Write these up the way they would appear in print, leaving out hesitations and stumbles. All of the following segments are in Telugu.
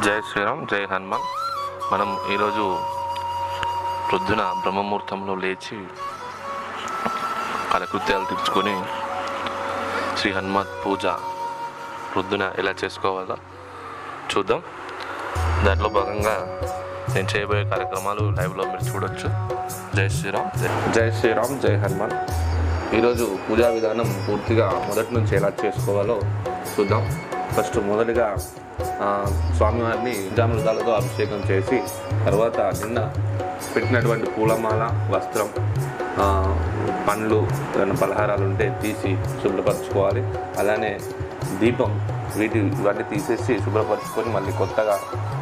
జై శ్రీరామ్, జై హనుమాన్. మనం ఈరోజు ప్రొద్దున బ్రహ్మముహూర్తంలో లేచి కాలకృత్యాలు తీర్చుకొని శ్రీ హనుమాన్ పూజ ప్రొద్దున ఎలా చేసుకోవాలో చూద్దాం. దాంట్లో భాగంగా నేను చేయబోయే కార్యక్రమాలు లైవ్లో మీరు చూడొచ్చు. జై శ్రీరామ్, జై శ్రీరామ్, జై హనుమాన్. ఈరోజు పూజా విధానం పూర్తిగా మొదటి నుంచి ఎలా చేసుకోవాలో చూద్దాం. ఫస్ట్ మొదటిగా స్వామివారిని పంచామృతాలతో అభిషేకం చేసి తర్వాత నిన్న పెట్టినటువంటి పూలమాల, వస్త్రం, పండ్లు, ఏదైనా పలహారాలు ఉంటే తీసి శుభ్రపరచుకోవాలి. అలానే దీపం ఇవన్నీ తీసేసి శుభ్రపరచుకొని మళ్ళీ కొత్తగా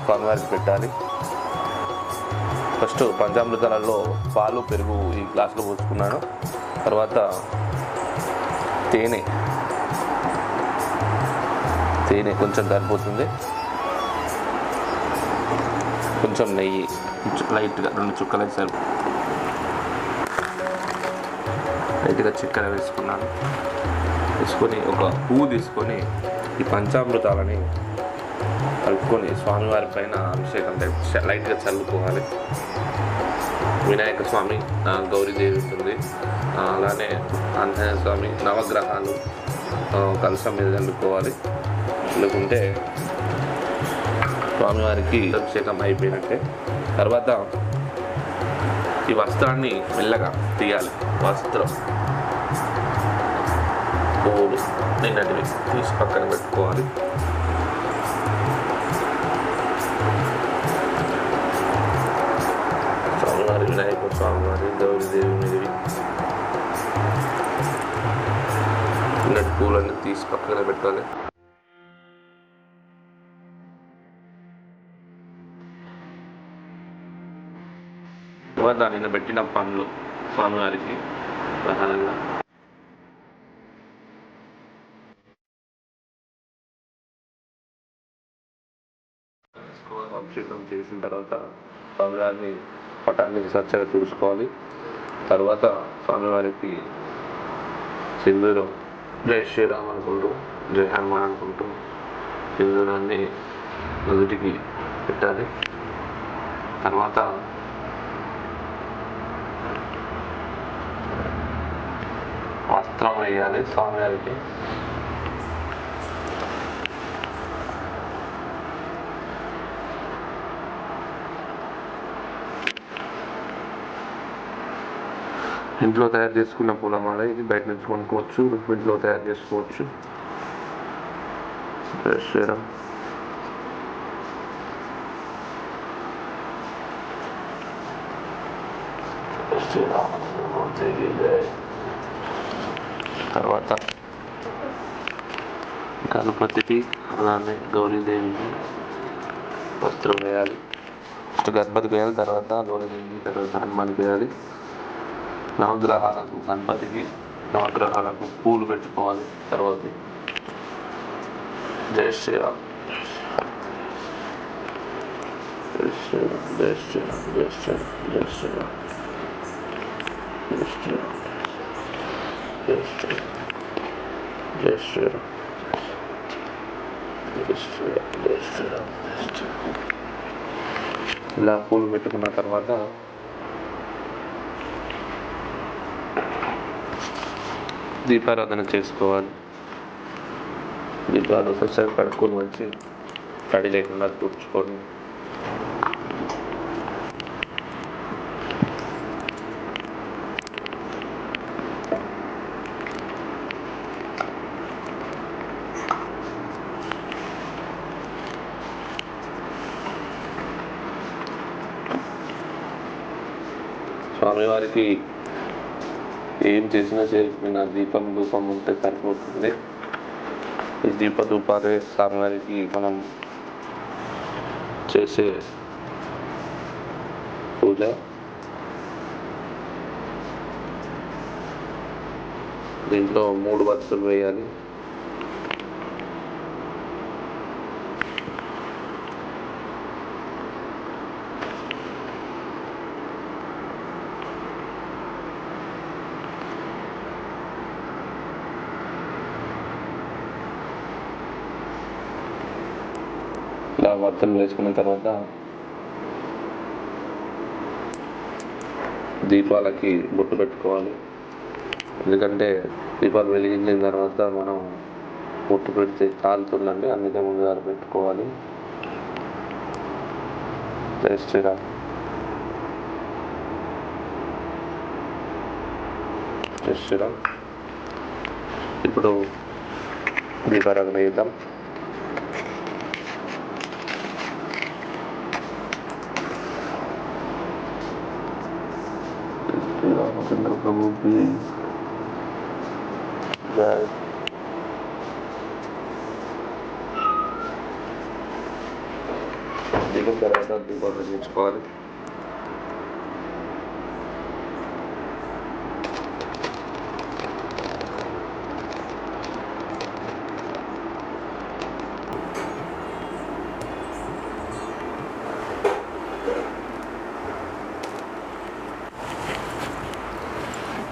స్వామివారికి పెట్టాలి. ఫస్ట్ పంచామృతాలలో పాలు, పెరుగు ఈ గ్లాసులో పోసుకున్నాను. తర్వాత తేనె కొంచెం సరిపోతుంది. కొంచెం నెయ్యి లైట్గా 2 చుక్కలు అయితే లైట్గా చక్కెర వేసుకొని ఒక పువ్వు తీసుకొని ఈ పంచామృతాలని కలుపుకొని స్వామివారి పైన అభిషేకం లైట్గా చల్లుకోవాలి. వినాయక స్వామి, గౌరీదేవి ఉంటుంది, అలానే ఆంజనేయ స్వామి, నవగ్రహాలు కలశం మీద చల్లుకోవాలి. లేకుంటే స్వామివారికి అభిషేకం అయిపోయినట్టే. తర్వాత ఈ వస్త్రాన్ని మెల్లగా తీయాలి. వస్త్రం, పూలు నిన్నటివి తీసి పక్కన పెట్టుకోవాలి. స్వామివారి, వినాయక స్వామివారి, గౌరీదేవి మీదవి నిన్నటి పూలన్నీ తీసి పక్కన పెట్టాలి. నిన్న పెట్టిన పండ్లు స్వామివారికి ప్రధానంగా అభిషేకం చేసిన తర్వాత స్వామివారిని పటాన్ని స్వచ్ఛంగా చూసుకోవాలి. తర్వాత స్వామివారికి సింధూరం, జై శ్రీరామ్ అనుకుంటూ, జై హనుమాన్ అనుకుంటూ సింధూరాన్ని నుదుటికి పెట్టాలి. తర్వాత వస్త్రం వేయాలి స్వామివారికి. ఇంట్లో తయారు చేసుకున్న పూలమాల ఇది, బయట నుంచి కొనుక్కోవచ్చు, ఇంట్లో తయారు చేసుకోవచ్చు. శ్రీరామ్. తర్వాత గణపతికి అలానే గౌరీదేవికి వస్త్రం వేయాలి. ఫస్ట్ గణపతికి వేయాలి, తర్వాత గౌరీదేవికి, తర్వాత హనుమాన్కి వేయాలి. నవగ్రహాలకు, గణపతికి నవగ్రహాలకు పూలు పెట్టుకోవాలి. తర్వాత జై శ్రీరామ్, జై శ్రీరామ్, జై శ్రీరామ్, జై శ్రీరామ్, జై శ్రీరామ్, జై శ్రీరామ్, జై శ్రీరామ్, జై శ్రీరామ్, జై శ్రీరామ్, జై శ్రీరామ్, జై శ్రీరామ్. ఇలా పూలు పెట్టుకున్న తర్వాత దీపారాధన చేసుకోవాలి. దీపాలు స్వచ్ఛంగా కడుక్కొని వచ్చి తడి లేకుండా తుడుచుకొని స్వామివారికి ఏం చేసినా చేయకపోయినా దీపం, ధూపం ఉంటే సరిపోతుంది. ఈ దీపధూపాలే స్వామివారికి మనం చేసే పూజ. దీంట్లో 3 వత్తులు వేయాలి. ఇలా వర్తలు వేసుకున్న తర్వాత దీపాలకి బొట్టు పెట్టుకోవాలి. ఎందుకంటే దీపాలు వెలిగించిన తర్వాత మనం బొట్టు పెడితే కాలుతుందండి, అందుకే ముందుగా పెట్టుకోవాలి. జై శ్రీరామ్. జై శ్రీరామ్. ఇప్పుడు దీపారాధన చేద్దాం. శ్రీరామచంద్ర ప్రభుకి జై. దీపం తర్వాత దీపాలు వెలిగించుకోవాలి.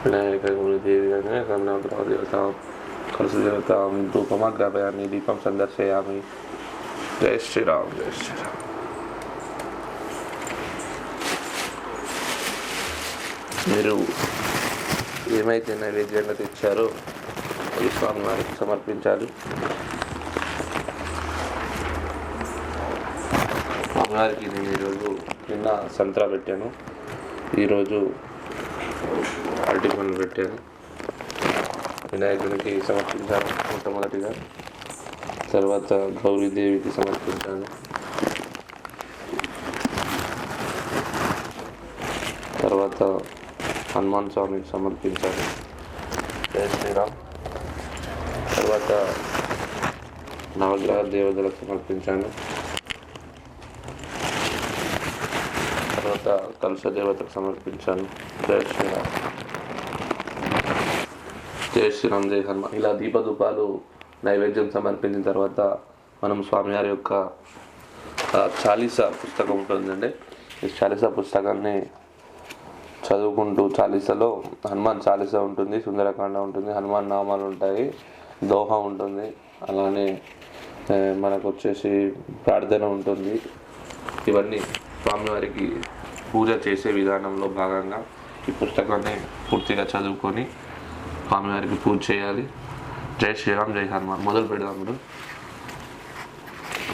వినాయక గురుదేవి దేవత కలశ దేవత ధూపమాగ్రాపయామి, దీపం సందర్శయామి. జై శ్రీరామ్. జై శ్రీరామ్. మీరు ఏమైతే నైవేద్యంగా తెచ్చారో అది స్వామివారికి సమర్పించాలి. స్వామివారికి నేను ఈరోజు నిన్న సంత్రా పెట్టాను, ఈరోజు అరటి పండ్లు పెట్టాను. వినాయకునికి సమర్పించాను మొట్టమొదటిగా, తర్వాత గౌరీదేవికి సమర్పించాను, తర్వాత హనుమాన్ స్వామికి సమర్పించాను. జై శ్రీరామ్. తర్వాత నవగ్రహ దేవతలకు సమర్పించాను, తర్వాత కలశ దేవతకు సమర్పించాను. జై శ్రీరామ్. జై శ్రీరామ్. జై హనుమాన్. ఇలా దీపధూపాలు నైవేద్యం సమర్పించిన తర్వాత మనం స్వామివారి యొక్క చాలీసా పుస్తకం ఉంటుందండి. ఈ చాలీసా పుస్తకాన్ని చదువుకుంటూ, చాలీసాలో హనుమాన్ చాలీసా ఉంటుంది, సుందరకాండ ఉంటుంది, హనుమాన్ నామాలు ఉంటాయి, దోహ ఉంటుంది, అలానే మనకు వచ్చేసి ప్రార్థన ఉంటుంది. ఇవన్నీ స్వామివారికి పూజ చేసే విధానంలో భాగంగా ఈ పుస్తకాన్ని పూర్తిగా చదువుకొని స్వామివారికి పూజ చేయాలి. జై శ్రీరామ్. జై హనుమాన్. మొదలు పెడదాం ఇప్పుడు.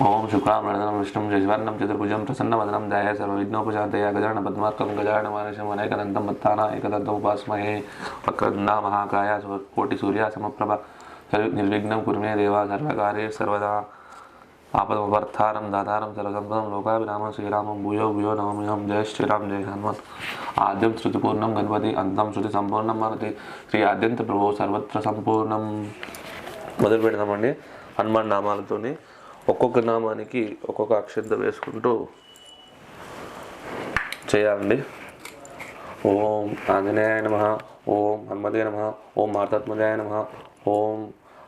ఓం శుక్లాంబరధరం విష్ణుం శశివర్ణం చతుర్భుజం ప్రసన్నవదనం ధ్యాయాయ సర్వవిఘ్నోపశాంతయే గజానన పద్మార్కం గజానన మానసం అనేకదంతం భక్తానాం ఉపాస్మహే వక్రతుండా మహాకాయ కోటి సూర్య సమప్రభ నిర్విఘ్నం కురు మే దేవా సర్వకార్యేషు సర్వదా ఆపదమపర్థారం దాతారం సర్వసంపదం లోకాభిరామం శ్రీరామం భూయో భూయో నమామ్యహం. జై శ్రీరామ్. జై హనుమాన్. ఆద్యం శృతిపూర్ణం గణపతి, అంతం శృతి సంపూర్ణం మారుతి, శ్రీ ఆద్యంత ప్రభు సర్వత్ర సంపూర్ణం. మొదలు పెడదామండి. హనుమాన్ నామాలతోని ఒక్కొక్క నామానికి ఒక్కొక్క అక్షంత వేసుకుంటూ చేయాలండి. ఓం ఆంజనేయాయ నమః, ఓం హనుమతే నమః, ఓం మార్తాత్మజాయ నమః, ఓం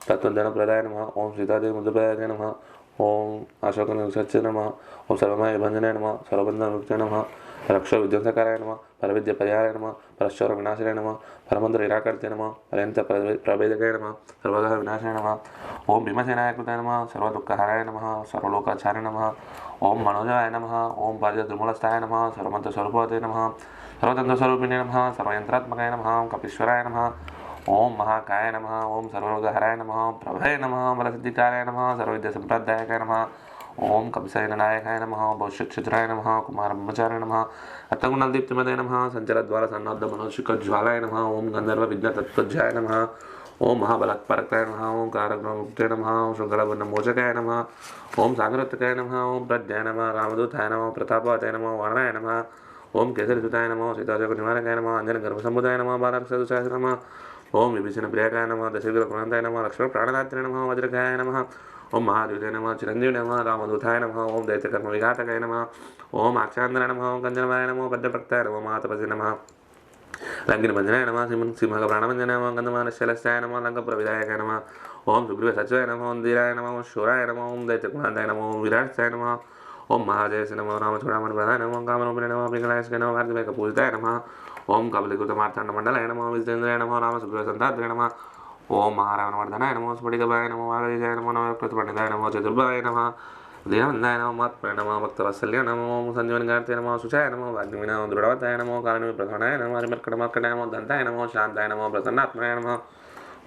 తత్వజ్ఞాన ప్రదాయ నమః, ఓం సీతాదేవి ముద్రప్రదాయ నమః, ఓం అశోక నివసత్య నమః, ఓం సర్వమయ విభంజనాయ నమః, సర్వబంధన విముక్తాయ నమః, రక్ష విధ్వంసకారాయ నమః, పరవిద్య పరిహారాయ నమః, పరశ్చోర వినాశాయ నమః, పరమంత్ర నిరాకర్తే నమః, పర్యంత ప్రభేదకాయ నమః, సర్వగ్రహ వినాశాయ నమః, ఓం భీమసేనాయ కృతాయ నమః, సర్వదుఃఖహారాయ నమః, సర్వలోకాచార్య నమః, ఓం మనోజాయ నమః, ఓం పారిజాతృమూలస్థాయ నమః, సర్వమంత్ర స్వరూపవతే నమః, సర్వతంత్ర స్వరూపిణే నమః, సర్వయంత్రాత్మకాయ నమః, కపీశ్వరాయ నమః, ఓం మహాకాయ నమః, ఓం సర్వరోగహరాయ నమః, ప్రభయ నమః, బలసిద్ధికారాయ నమః, సర్వవిద్య సంప్రదాయకాయ నమః, ఓం కపిశయననాయకాయ నమః, భవిష్యక్షిత్రాయ నమః, కుమారబ్రహ్మచార్య నమః, రత్నగుణదీప్తిమదే నమః, సంచలద్వార సన్నద్ధ మనోషికజ్వాలాయ నమః, ఓం గంధర్వ విఘ్నతత్వజ్యాయ నమః, ఓం మహాబలపరకాయ నమః, ఓం కారగ్రహముక్తే నమః, ఓం శృంఖలవర్ణమోచకాయ నమః, ఓం సాగరత్కాయ నమః, ఓం ప్రజ్ఞాయ నమః, రామదూతాయ నమః, ప్రతాపవతాయ నమః, వారణాయ నమః, ఓం కేసరిసుతాయ నమః, సీతాశోక నివారకాయ నమః, అంజన గర్భసముదాయ నమః, బాలరక్షదుచాయ నమః, ఓం విభీషణ ప్రియాకాయ నమః, దశవిగ్రహ ప్రణాంతాయ నమః, లక్ష్మణ ప్రాణదాత్రే నమః, వజ్రకాయ నమః, ఓం మహాదేవాయ నమః, చిరంజీవి నమః, రామదూతాయ నమః, ఓం దైత్యకర్మ విఘాతకాయ నమః, ఓం అక్షాంతర నమః, ఓం కంజనవాయ నమః, పద్మభక్తాయ నమః, మహాతపసి నమః, లంకిని భంజనాయ నమః, సింహక ప్రాణభంజనాయ నమః, గంధమానశైలస్థాయ నమః, లంకపురవిధాయకాయ నమః, ఓం సుగ్రీవ సచివాయ నమః, ఓం ధీరాయ నమః, ఓం శూరాయ నమః, ఓం దైత్యకుమాంతాయ నమః, ఓం విరాట్స్థాయ నమః, ఓం మహాజయసి నమః, రామచూడామణి ప్రధాయ నమః, కామరూపిణి నమః, పింగళాయస్కై నమః, కార్తికేయ పూజితాయ నమః, ఓం కబలికృత మార్తాండ మండలాయ నమః, విజితేంద్రాయ నమః, రామ సుగ్రీవ సంతాత్రే నమః, ఓం మహారావణవర్ధనాయ నమః, స్ఫటికభాయ నమః, వాగదేశాయ నమః, నవకృత పండితాయ నమః, చతుర్భాయ నమః, దేవందాయ నమో నమో భక్తవత్సల్య నమో సంజీవని గార్తే నమో శుచాయ నమో వాగ్మి నమో దృఢవతాయ నమో కారణి ప్రధానాయ నమో హరిమర్కటమర్కటాయ నమో దంతాయ నమో శాంతాయ నమో ప్రసన్నాత్మనాయ నమో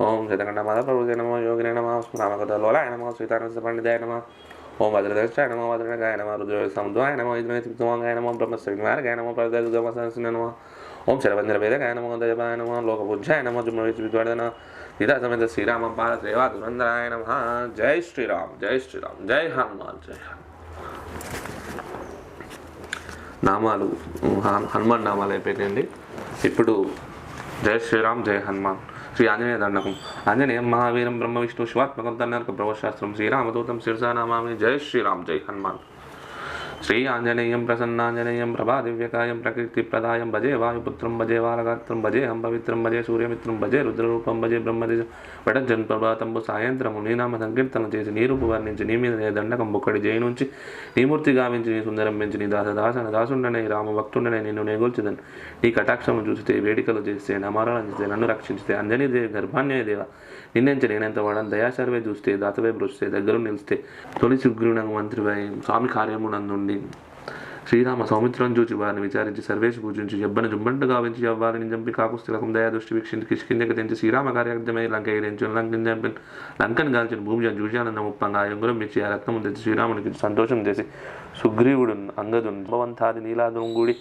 ఓం శతకంఠ మాధ ప్రభుజయ నమో యోగినే నమో రామకథలోలాయ నమో సీతారస పండితాయ నమో ఓం భద్రదక్షాయ నమో భద్రనగాయ నమో రుద్ర సముద్వాయ నమో ఇద్రతిప్తమాయ నమో బ్రహ్మశ్రీనివారగాయ నమో ప్రదగ్ధమసంసిన నమో ఓం శరభంజర వేదగాయ నమో దయపాయ నమో లోకపూజ్యాయ నమో జుమ్నవిద్వర్ధన సీతా సమేత శ్రీరామ పాద సేవా దురంధరాయ నమః. జై శ్రీరామ్, జై శ్రీరామ్, జై హనుమాన్, జై నామాలు హనుమాన్ నామాలు అయిపోయింది. ఇప్పుడు జై శ్రీరామ్, జై హనుమాన్. శ్రీ ఆంజనేయ దండకం. ఆంజనేయం మహావీరం బ్రహ్మ విష్ణు శివాత్మకం తన్నర్క బ్రహ్మశాస్త్రం శ్రీరామదూతం శిరసా నమామి. జై శ్రీరామ్, జై హనుమాన్. శ్రీ ఆంజనేయం ప్రసన్నాంజనేయం ప్రభాదివ్యకాయం ప్రకృతిప్రదాయం భజే వాయుపుత్రం భజే వాలగాత్రం భజే పవిత్రం భజే సూర్యమిత్రం భజే రుద్రరూపం భజే బ్రహ్మదేశం వెడజన్ ప్రభాతంబు సాయంత్రము నీ నామ సంకీర్తన చేసి నీ రూపు వర్ణించి నీ మీద దండకం బొక్కడి జయనుంచి నీ మూర్తి గావించి నీ సుందరం పెంచి నీ దాసన దాసుండనే రామభక్తుండనే నిన్ను నేగొల్చుదన్ నీ కటాక్షము చూస్తే వేడికలు చేస్తే నమారాలను చేస్తే నన్ను రక్షించితే అంజనీదేవి గర్భాన్యయ దేవ నిన్నెంచి నేనెంత వాడని దయాశర్వే చూస్తే దాతవే బ్రుస్తే దగ్గర నిలిస్తే తొలి సుగ్రీవునకు మంత్రివై స్వామి కార్యమునందుండి శ్రీరామ సౌమిత్రం చూచి వారిని విచారించి సర్వేసి పూజించి ఎబ్బని జుంబంటు గావించి అవ్వాలని చంపి కాకుస్థిలకం దయాదృష్టి వీక్షించి కిష్కిందకి తెంచి శ్రీరామ కార్యార్థమై లంక ఎదిరించి లంకని చంపి లంకని గాల్చిన భూమి చూశానంద ముప్పంగా ఎంగురం మెచ్చి ఆ రక్తము తెచ్చి శ్రీరామునికి సంతోషం చేసి సుగ్రీవుడు అంగదుని భవంతాది నీలాదును కూడి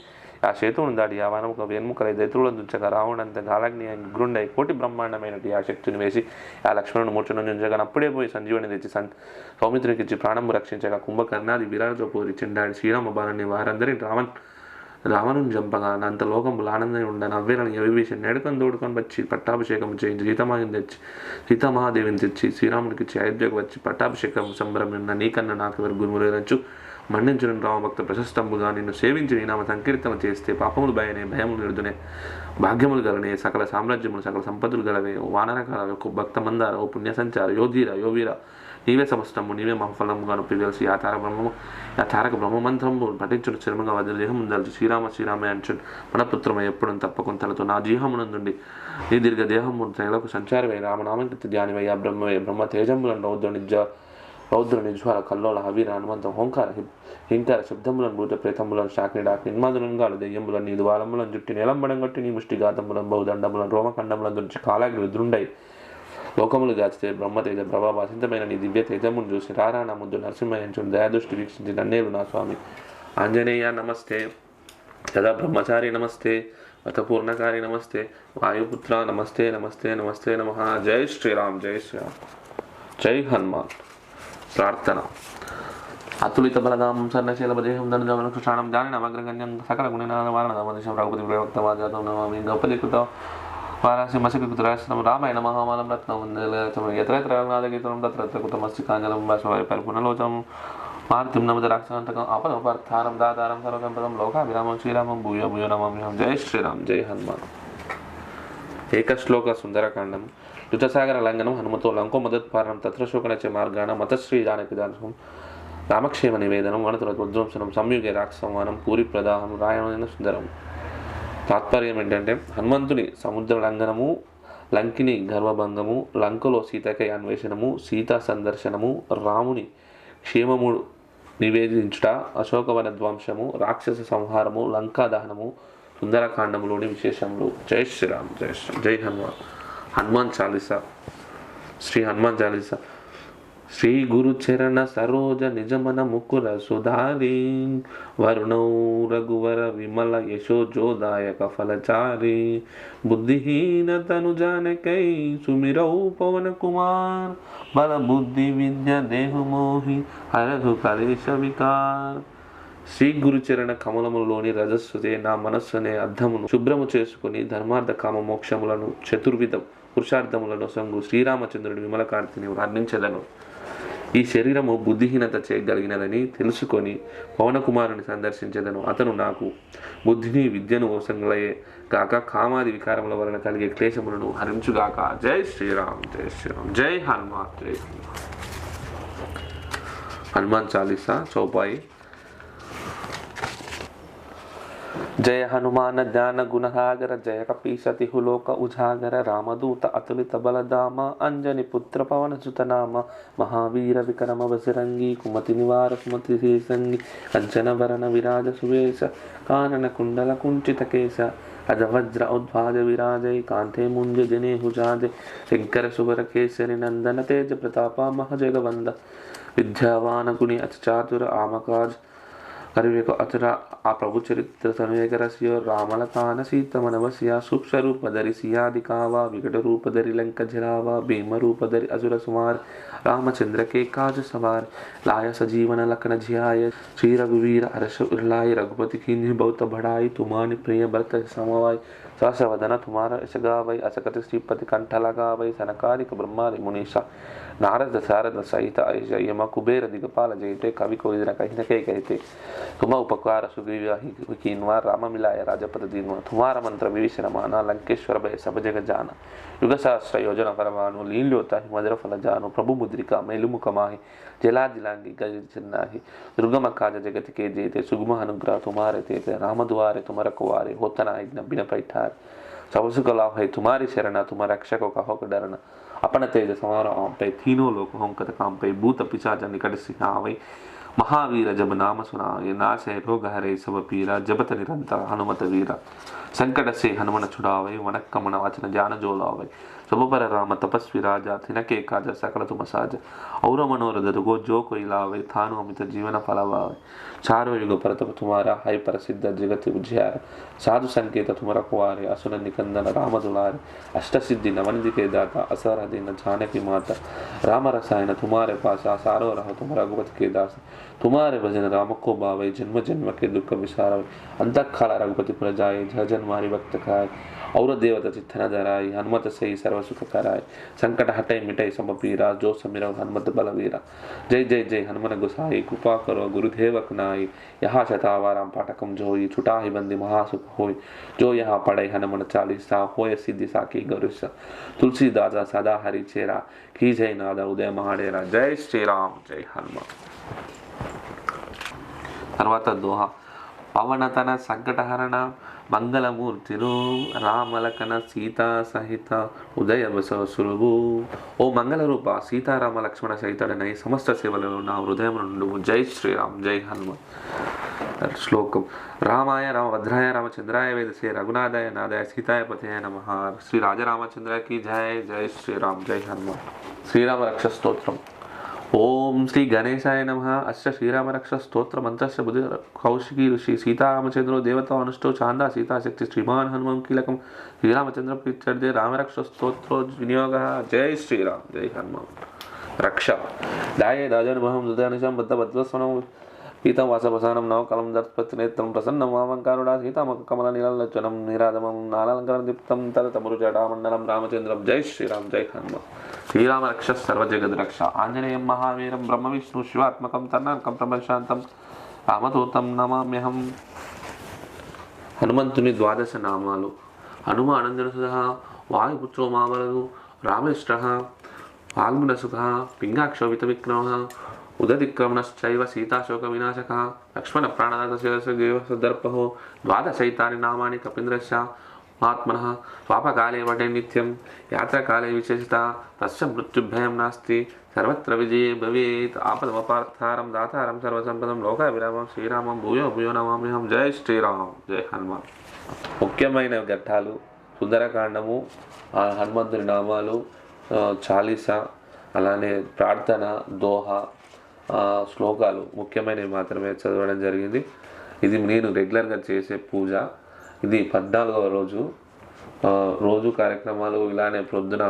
ఆ సేతువును దాటి ఆ వనముక వెన్ముకలై దైత్రులను దుంచగా రావణంత గాలగ్ని ఉగ్రుండై కోటి బ్రహ్మాండమైనటి ఆ శక్తిని వేసి ఆ లక్ష్మణుడు మూర్ఛను ఉంచగా అప్పుడే పోయి సంజీవుని తెచ్చి సౌమిత్రునికి ఇచ్చి ప్రాణము రక్షించగా కుంభకర్ణాది విరాలతో పోరి చెండాడి శ్రీరామ బాలని వారందరినీ రావణుని చంపగా అంత లోకములు ఆనందం ఉండ నవ్వేలను విభీషణ నెడకం దోడుకొని వచ్చి పట్టాభిషేకం చేయించి సీతమాహిని తెచ్చి సీతామహాదేవిని తెచ్చి శ్రీరామునికి ఇచ్చి అయోధ్యకు వచ్చి పట్టాభిషేకం సంబరమున్న నీకన్నా నాకు ఎవరు గురువులేనచ్చు మన్నించిన రామభక్త ప్రశస్తంబుగా నిన్ను సేవించి నీ నామ సంకీర్తన చేస్తే పాపములు భయనే భయములు నిడుదునే భాగ్యములు గలనే సకల సామ్రాజ్యములు సకల సంపదలు గలవే వానరకాల భక్త మందార ఓ పుణ్యసంచార యోధీర యోవీర నీవే సమస్తము నీవే మహఫలముగా నొప్పి తెలిసి ఆ తారక బ్రహ్మమంత్రము పఠించుడు చర్మగా వదిలి దేహము దలిచి శ్రీరామ అంచు మనపుత్రమై ఎప్పుడు తప్పకొంతలతో నా జీహమునందుండి నీ దీర్ఘ దేహము త్రైలకు సంచారమై రామనామకృతి ధ్యానివై ఆ బ్రహ్మ తేజములను రౌద్ర నిజ్వాల కల్లోల హవీర హనుమంతం హింకార శబ్దములను భూత ప్రేతములను శాకిడాకి నిన్మాదులంగాలు దెయ్యములను నీ ద్వాలములను జుట్టి నిలంబడం కొట్టి నీ ముష్టిఘాతములను బహుదండములను రోమఖండములను దుంచి కాలాగ్ని రుద్రుండై లోకములు గాచితే బ్రహ్మతేజ ప్రభావాసింతమైన నీ దివ్య తేజమును చూసి రారాణ ముద్దు నరసింహయంచుడు దయాదృష్టి వీక్షించి నన్నేలు నా స్వామి ఆంజనేయ నమస్తే యదా బ్రహ్మచారి నమస్తే వతపూర్ణకారి నమస్తే వాయుపుత్ర నమస్తే నమస్తే నమస్తే నమః. జై శ్రీరామ్, జై శ్రీరామ్, జై హనుమాన్. ప్రార్థన. అతులిత బలదాం సర్ణశీల భజేహం ధనుజమన కృష్ణానం జాని నవగ్రగణ్యం సకల గుణనాద వారణ నమదేశం రఘుపతి ప్రవక్త వాజాతం నమామి గౌపదీకృత వారాసి మసికృత రాష్ట్రం రామాయణ మహామాలం రత్నం యత్రయత్ర రఘునాథగీతం తత్ర కృతమస్తికాంజలం భాషవారి పరిపూర్ణలోచనం మారుతిం నమద రాక్షసాంతకం ఆపదోపార్థారం దాతారం సర్వసంపదం లోకాభిరామం శ్రీరామం భూయో భూయో నమామ్యహం. జై శ్రీరామ్, జై హనుమాన్. ఏకశ్లోక సుందరకాండం. యుతసాగర లంఘనం హనుమతో లంకో మదత్పారణం తత్ర శోకనచ మార్గాణ మతశ్రీ జానకి దానం రామక్షేమ నివేదనం వనతుల ఉద్వంసనం సంయుగే రాక్షసంహానం పూరి ప్రదాహం రాయమైన సుందరం. తాత్పర్యం ఏంటంటే హనుమంతుని సముద్ర లంఘనము, లంకిని గర్వభంగము, లంకలో సీతకై అన్వేషణము, సీతా సందర్శనము, రాముని క్షేమముడు నివేదించుట, అశోకవన ధ్వంసము, రాక్షస సంహారము, లంకా దహనము సుందరకాండములోని విశేషములు. జై శ్రీరామ్, జై శ్రీరామ్, జై హనుమాన్. హనుమాన్ చాలీసా. శ్రీ హనుమాన్ చాలీసా. శ్రీ గురు చరణ సరోజ నిజమన ముకుర సుధారి వరుణౌ రఘువర విమల యశోజోదాయక ఫలచారి బుద్ధిహీన తను జానకై సుమిరౌ పవన కుమార్ బల బుద్ధి విద్య దేహు మోహి హరహు కలేశ వికార్. శ్రీ గురుచరణ కమలములోని రజస్సుదే నా మనస్సునే అర్థమును శుభ్రము చేసుకుని ధర్మార్థ కామ మోక్షములను చతుర్విధ పురుషార్థములను సంగు శ్రీరామచంద్రుడి విమలకాంతిని వర్ణించదను. ఈ శరీరము బుద్ధిహీనత చేయగలిగినదని తెలుసుకొని పవనకుమారుని సందర్శించదను. అతను నాకు బుద్ధిని విద్యను వసంగలయే గాక కామాది వికారముల వలన కలిగే క్లేశములను హరించుగాక. జై శ్రీరామ్, జై శ్రీరామ్, జై హనుమాన్, జై హనుమాన్. హనుమాన్ చాలీసా చౌపాయి. జయ హనుమాన జ్ఞాన గుణసాగర జయ కపీశతిహులోక ఉజాగర రామదూత అతులిత బలధామ అంజని పుత్ర పవన సుతనామ మహావీర విక్రమ బజరంగి కుమతి నివార సుమతి శేషంగి కంచన భరణ విరాజ సువేశ కానన కుండల కుంచిత కేశ అజవజ్ర ఉద్వాజ విరాజై కాంతే ముంజ జనేహు జాజై శంకర సువర కేసరి నందన తేజ ప్రతాప మహజగవంద విద్యావాన గుణి అతి చాతుర ఆమకాజ్ కరివేకు అతుర ఆ ప్రభు చరిత్ర తనుయగరసియో రామలకాన సీతమనవసియా సూక్ష్మ రూపధరి సియాది కావా వికట రూపధరి లంక జరావా భీమ రూపధరి అసుర సుమార్ రామచంద్ర के काज सवार लाय सजीवन लखन जियाय श्री रघुवीर हर्ष उल्लाय रघुपति कीन्ही बहुत बढ़ाई तुमानि प्रिय भरत समवाय सहस वदन तुम्हारा यश गावै असकत श्रीपति कंठ लगावै सनकादिक ब्रह्मादि मुनीषा नारद सारद सहित ऐश यम कुबेर दिगपाल जयते कवि को कहीं न कहीं कहते तुम उपकार सुग्रीवा राम मिलाय राजपद दीन तुम्हारा मंत्र विभीषण माना लंकेश्वर भय सब जग जाना युग सहस्र योजना परमानु लील्योता मधुर फल जानु प्रभु मुद्रिका मेलुमुख माहि जला दिलांगी गज चिन्नाहि दुर्गम काज जगत के जेते सुगम अनुग्रह तुम्हारे तेते राम दुआरे तुम रखवारे होतना यज्ञ बिन पैठार सब सुख लाभ है तुम्हारी शरणा तुम रक्षको कहो डरना अपन तेज समारोह पे तीनों लोग हों कत काम पे भूत पिशाच निकट सिखावै महावीर जब नाम सुनावे नाश है रोग हरे सब पीरा जबत निरंतर हनुमत वीरा संकट से हनुमन छुड़ावे वनक्कमन वचन जान जोलावे सब पर राम तपस्वी राजा तिनके काज सकल तुम साज और मनोरथ को जो कोई लावे थानु अमित जीवन फलवावे चारों युग प्रताप तुम्हारा है प्रसिद्ध जगत उजियार साधु संकेत तुम रखवारे असुर निकंदन राम दुलारे अष्ट सिद्धि नवनिधि के दाता असर दिन जानकी माता राम रसायन तुम्हारे पास सारो रहो तुम रघुपति के दास तुम्हारे भजन राम को बावे जन्म जन्म के दुख विसारवे अंतकाल रघुपति पुर जाए जन मारी भक्त खाए और देवता चित्तन धराई हनुमत से सर्व सुख कराए संकट हटे मिटे सब पीरा जो समीर हनुमत बलवीरा जय जय जय हनुमन गोसाई कृपा करो गुरुदेव नाई यहाँ शतावाराम पाठकम जोई छुटा ही बंदी महासुख होय जो यहाँ पढ़े हनुमन चालीसा होय सिद्धि साकी गरुष तुलसी दादा सदा हरि चेरा की जय नादा उदय महाडेरा जय श्री राम जय हनुमान తర్వాత దోహ పవనతన సంకటహరణ మంగళమూర్తిరు రామలకన సీతా సహిత ఉదయ సులువు ఓ మంగళ రూప సీతారామ లక్ష్మణ సహితుడనై సమస్త సేవలలో నా హృదయం నుండు జై శ్రీరామ్ జై హనుమాన్ శ్లోకం రామాయ రామభద్రాయ రామచంద్రాయ వేదసే రఘునాథాయ నాదాయ సీతాయ పతయ నమః శ్రీ రాజరామచంద్ర की जय जय श्रीराम जय हनुमान श्रीराम रक्ष स्तोत्रम ओम श्री गणेशाय नमः अष्ट श्रीराम रक्ष स्तोत्र मंत्रस्य बुद्धि कौशिकी ऋषि सीतारामचंद्रो देवता अनुष्ठो चांदा सीता शक्ति श्रीमान हनुमान कीलकम श्रीरामचंद्र प्रीत्यर्थे राम रक्ष स्तोत्रो विनियोग जय श्रीराम जय हनुमान रक्षा दाये दाजन महम हृदयानिशम बद्ध बद्वस्वनम पीतम वासवसानम नव कलम दत्पत् नेत्रम प्रसन्नम वामंकारुणा सीतामक कमल नीललोचनम निरादमम नालालंकरण दीप्तम तदतमरुजटामण्डलम रामचंद्रम जय श्रीराम जय हनुमान श्रीराम रक्ष सर्वजगद रक्षा आंजनेयं महावीरं ब्रह्म विष्णु शिवात्मकं तन्नाकं प्रमशांतं रामदूतं नमाम्यहं హనుమంతుని ద్వాదశ నామాలు హనుమ అనందనసుధ వాయుపుత్రో మామలదు రామేష్ట వాల్మునసుఖ పింగాక్షోభిత విక్రమ ఉదతిక్రమణశ్చైవ సీతాశోక వినాశక లక్ష్మణ ప్రాణనాథర్పహో ద్వాదశైతాని నామాని కపీంద్రస్య మహాత్మనః స్వాపకాలే వటే నిత్యం యాత్రకాలే విశేషత తస్య మృత్యుభయం నాస్తి సర్వత్ర విజయే భవేత్ ఆపదమపార్థారం దాతారం సర్వసంపదం లోకాభిరామం శ్రీరామం భూయో భూయో నమామ్యహం జై శ్రీరామ్ జై హనుమాన్ ముఖ్యమైన ఘట్టాలు సుందరకాండము హనుమంతుని నామాలు చాలీసా అలానే ప్రార్థన దోహ శ్లోకాలు ముఖ్యమైనవి మాత్రమే చదవడం జరిగింది. ఇది నేను రెగ్యులర్గా చేసే పూజ. ఇది 14వ రోజు. రోజు కార్యక్రమాలు ఇలానే ప్రొద్దున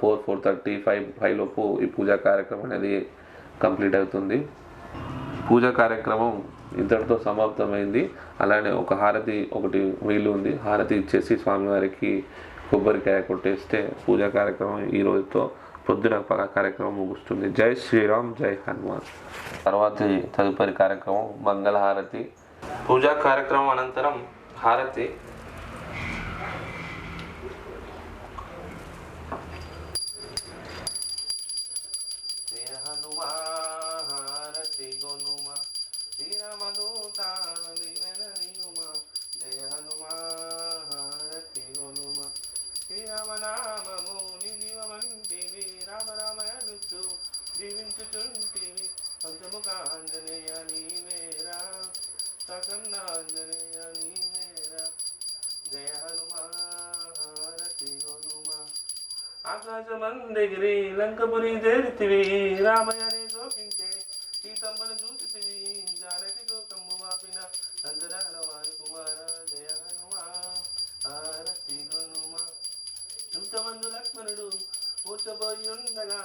4:30 5 లోపు ఈ పూజా కార్యక్రమం అనేది కంప్లీట్ అవుతుంది. పూజా కార్యక్రమం ఇంతటితో సమాప్తమైంది. అలానే ఒక హారతి ఒకటి వీలు ఉంది. హారతి ఇచ్చేసి స్వామివారికి కొబ్బరికాయ కొట్టేస్తే పూజా కార్యక్రమం ఈ రోజుతో పొద్దున కార్యక్రమం ముగుస్తుంది. జై శ్రీరామ్ జై హనుమాన్. తదుపరి కార్యక్రమం మంగళహారతి. పూజా కార్యక్రమం అనంతరం హారతి. ఆకాశమందెగిరి లంకపురి చేరితివి రామయ్యనే శోకించే సీతమ్మను చూసితివి జానకి శోకమ్ము వాపిన నందనాల వారి కుమార జయ హనుమా హారతి హనుమా. ఇంతమందు లక్ష్మణుడు మూర్చపోయి ఉండగా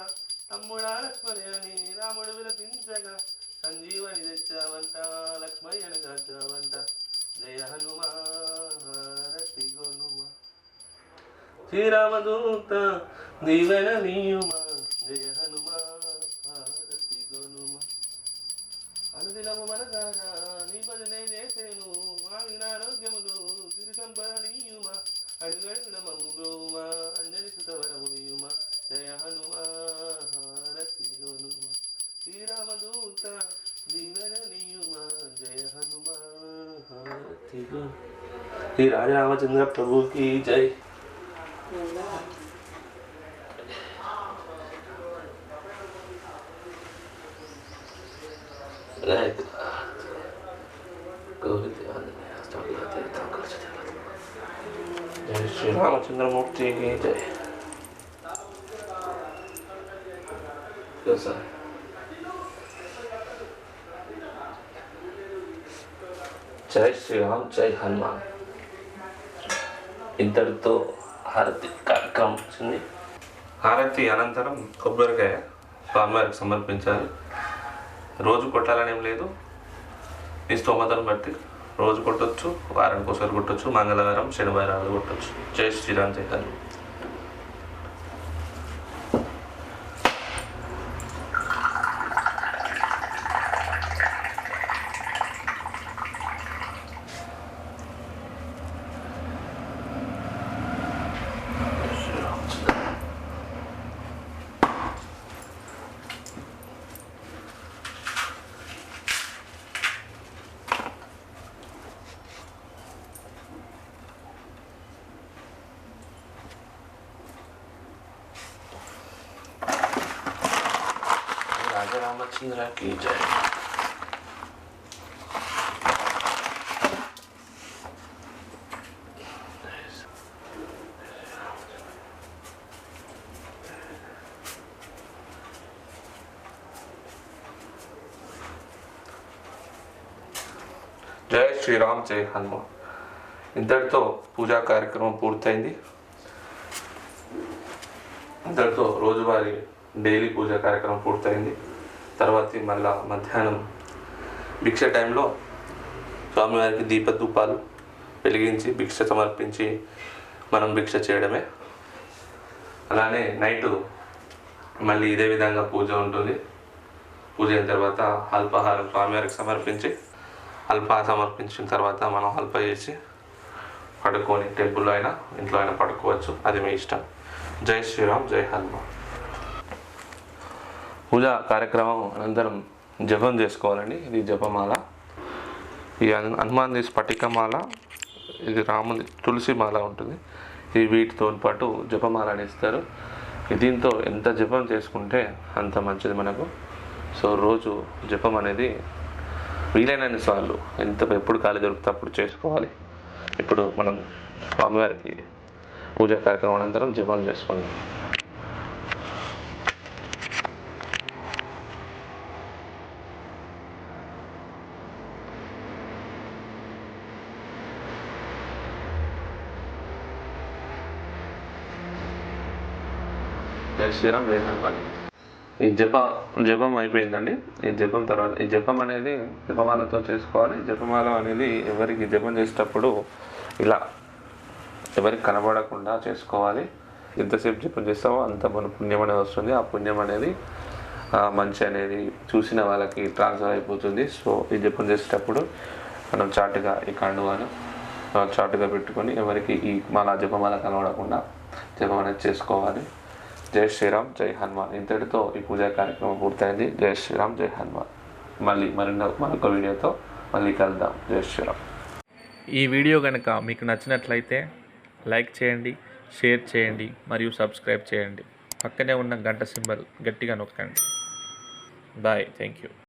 తమ్ముడా లక్ష్మణి అని రాముడు విలపించగా సంజీవని తెచ్చావంట లక్ష్మయ్యను కాచావంట జయ హనుమా హారతి హనుమా. శ్రీరామదూత దీవెన నీయుమా జయ హనుమా హారతి హనుమా. అనుదినము మనసారా నీ భజనే చేసేను ఆగిన ఆరోగ్యములు సిరి సంపద నీయుమా అడుగడుగున మమ్ము బ్రోమా అంజలి సుతవరము నీయుమా జయ హనుమా హారతి హనుమా. శ్రీరామదూత దీవెన నీయుమా జయ హనుమా హారతి హనుమా. శ్రీ రాజరామచంద్ర ప్రభుకి జై. జై శ్రీరామచంద్రమూర్తి జై. జై శ్రీరామ్ జై హనుమాన్. ఇంతటితో హారతి కార్యక్రమం వచ్చింది. హారతి అనంతరం కొబ్బరికాయ స్వామివారికి సమర్పించాలి. రోజు కొట్టాలని ఏం లేదు, మీ స్తోమతను బట్టి రోజు కొట్టొచ్చు, వారానికి ఒకసారి కొట్టొచ్చు, మంగళవారం శనివారాలు కొట్టొచ్చు. జై శ్రీరామ్ జై హనుమాన్. రాజరామచంద్ర की जय. జై శ్రీరామ్ జై హనుమాన్. ఇంతటితో పూజా కార్యక్రమం పూర్తయింది. ఇంతటితో రోజువారీ డైలీ పూజా కార్యక్రమం పూర్తయింది. తర్వాత మళ్ళా మధ్యాహ్నం భిక్ష టైంలో స్వామివారికి దీపధూపాలు వెలిగించి భిక్ష సమర్పించి మనం భిక్ష చేయడమే. అలానే నైటు మళ్ళీ ఇదే విధంగా పూజ ఉంటుంది. పూజ అయిన తర్వాత అల్పాహారం స్వామివారికి సమర్పించి సమర్పించిన తర్వాత మనం అల్ప చేసి పడుకొని టెంపుల్లో అయినా ఇంట్లో అయినా పడుకోవచ్చు, అది మీ ఇష్టం. జై శ్రీరామ్ జై హనుమాన్. పూజా కార్యక్రమం అనంతరం జపం చేసుకోవాలండి. ఇది జపమాల. ఈ హనుమాన్ స్ఫటికమాల, ఇది రాముని తులసి మాల ఉంటుంది. ఇది వీటితో పాటు జపమాల అని ఇస్తారు. దీంతో ఎంత జపం చేసుకుంటే అంత మంచిది మనకు. సో రోజు జపం అనేది వీలైనన్ని సార్లు ఎప్పుడు ఖాళీ దొరికితే అప్పుడు చేసుకోవాలి. ఇప్పుడు మనం స్వామివారికి పూజా కార్యక్రమం అనంతరం జపం చేసుకుందాం. జై శ్రీరామ్ జై హనుమాన్. ఈ జపం అయిపోయిందండి. ఈ జపం తర్వాత ఈ జపం అనేది జపమాలతో చేసుకోవాలి. జపమాల అనేది ఎవరికి జపం చేసేటప్పుడు ఇలా ఎవరికి కనబడకుండా చేసుకోవాలి. ఎంతసేపు జపం చేస్తామో అంత మన పుణ్యం అనేది వస్తుంది. ఆ పుణ్యం అనేది మంచి అనేది చూసిన వాళ్ళకి ట్రాన్స్ఫర్ అయిపోతుంది. సో ఈ జపం చేసేటప్పుడు మనం చాటుగా ఈ కండువాను చాటుగా పెట్టుకొని ఎవరికి ఈ జపమాల కనబడకుండా జపం అనేది చేసుకోవాలి. జై శ్రీరామ్ జై హనుమాన్. ఇంతటితో ఈ పూజా కార్యక్రమం పూర్తయింది. జై శ్రీరామ్ జై హనుమాన్. మరొక వీడియోతో మళ్ళీ కలుద్దాం. జై శ్రీరామ్. ఈ వీడియో కనుక మీకు నచ్చినట్లయితే లైక్ చేయండి, షేర్ చేయండి మరియు సబ్స్క్రైబ్ చేయండి. పక్కనే ఉన్న గంట సింబల్ గట్టిగా నొక్కండి. బాయ్. Thank you.